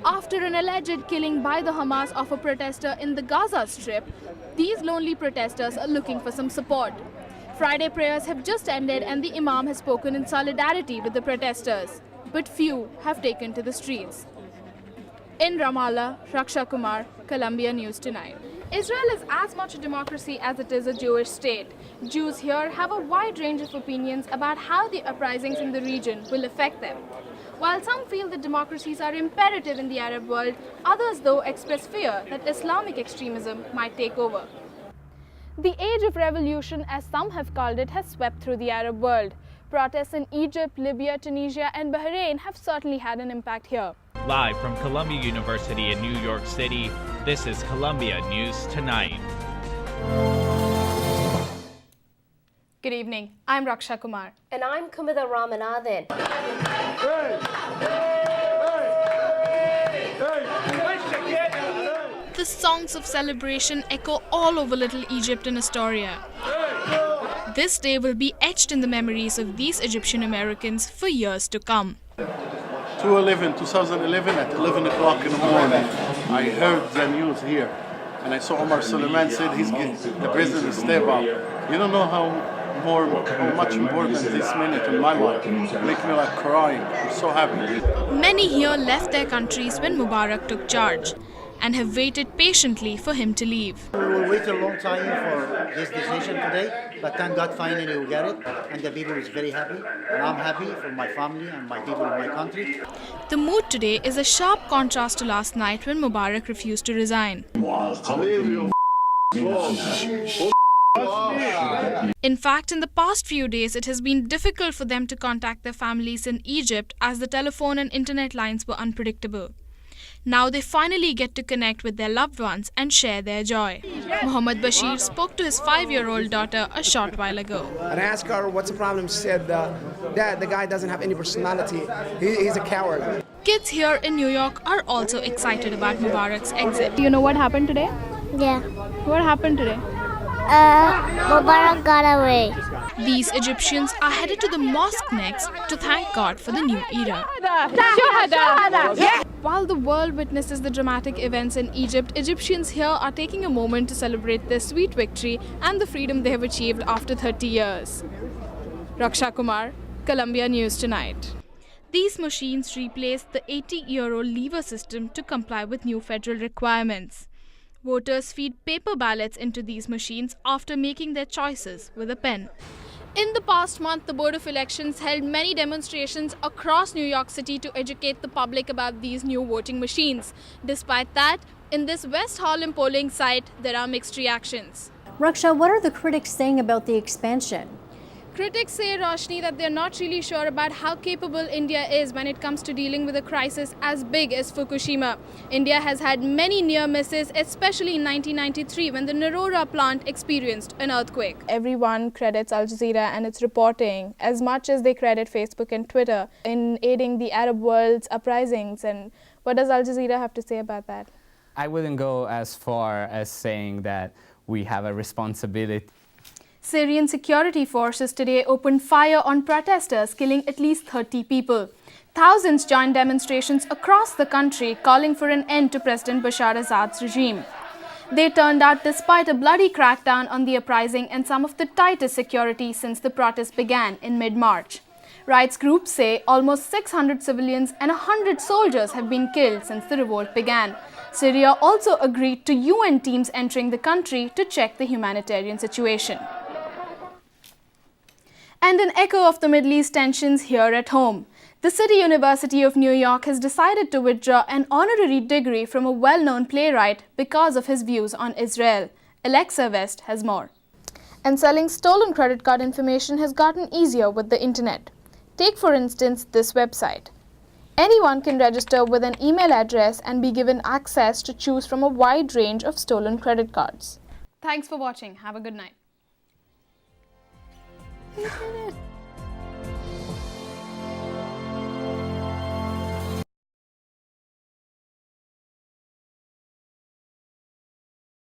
After an alleged killing by the Hamas of a protester in the Gaza Strip, these lonely protesters are looking for some support. Friday prayers have just ended and the Imam has spoken in solidarity with the protesters, but few have taken to the streets. In Ramallah, Raksha Kumar, Columbia News Tonight. Israel is as much a democracy as it is a Jewish state. Jews here have a wide range of opinions about how the uprisings in the region will affect them. While some feel that democracies are imperative in the Arab world, others though express fear that Islamic extremism might take over. The age of revolution, as some have called it, has swept through the Arab world. Protests in Egypt, Libya, Tunisia and Bahrain have certainly had an impact here. Live from Columbia University in New York City, this is Columbia News Tonight. Good evening, I'm Raksha Kumar. And I'm Kumida Ramanathan. The songs of celebration echo all over Little Egypt and Astoria. This day will be etched in the memories of these Egyptian Americans for years to come. 2011 at 11 o'clock in the morning, I heard the news here, and I saw Omar Suleiman said the president step up. You don't know how much important this minute in my life. Make me like crying. I'm so happy. Many here left their countries when Mubarak took charge and have waited patiently for him to leave. We waited a long time for this decision today, but thank God finally we got it, and the people is very happy, and I'm happy for my family and my people in my country. The mood today is a sharp contrast to last night when Mubarak refused to resign. In fact, in the past few days, it has been difficult for them to contact their families in Egypt as the telephone and internet lines were unpredictable. Now they finally get to connect with their loved ones and share their joy. Mohammed Bashir spoke to his 5-year-old daughter a short while ago. And I asked her, what's the problem? She said, Dad, the guy doesn't have any personality. He's a coward. Kids here in New York are also excited about Mubarak's exit. Do you know what happened today? Yeah. What happened today? Mubarak got away. These Egyptians are headed to the mosque next to thank God for the new era. While the world witnesses the dramatic events in Egypt, Egyptians here are taking a moment to celebrate their sweet victory and the freedom they have achieved after 30 years. Raksha Kumar, Columbia News Tonight. These machines replaced the 80-year-old lever system to comply with new federal requirements. Voters feed paper ballots into these machines after making their choices with a pen. In the past month, the Board of Elections held many demonstrations across New York City to educate the public about these new voting machines. Despite that, in this West Harlem polling site, there are mixed reactions. Raksha, what are the critics saying about the expansion? Critics say, Roshni, that they're not really sure about how capable India is when it comes to dealing with a crisis as big as Fukushima. India has had many near misses, especially in 1993 when the Narora plant experienced an earthquake. Everyone credits Al Jazeera and its reporting as much as they credit Facebook and Twitter in aiding the Arab world's uprisings. And what does Al Jazeera have to say about that? I wouldn't go as far as saying that we have a responsibility. Syrian security forces today opened fire on protesters, killing at least 30 people. Thousands joined demonstrations across the country calling for an end to President Bashar Assad's regime. They turned out despite a bloody crackdown on the uprising and some of the tightest security since the protests began in mid-March. Rights groups say almost 600 civilians and 100 soldiers have been killed since the revolt began. Syria also agreed to UN teams entering the country to check the humanitarian situation. And an echo of the Middle East tensions here at home. The City University of New York has decided to withdraw an honorary degree from a well-known playwright because of his views on Israel. Alexa West has more. And selling stolen credit card information has gotten easier with the internet. Take, for instance, this website. Anyone can register with an email address and be given access to choose from a wide range of stolen credit cards. Thanks for watching. Have a good night.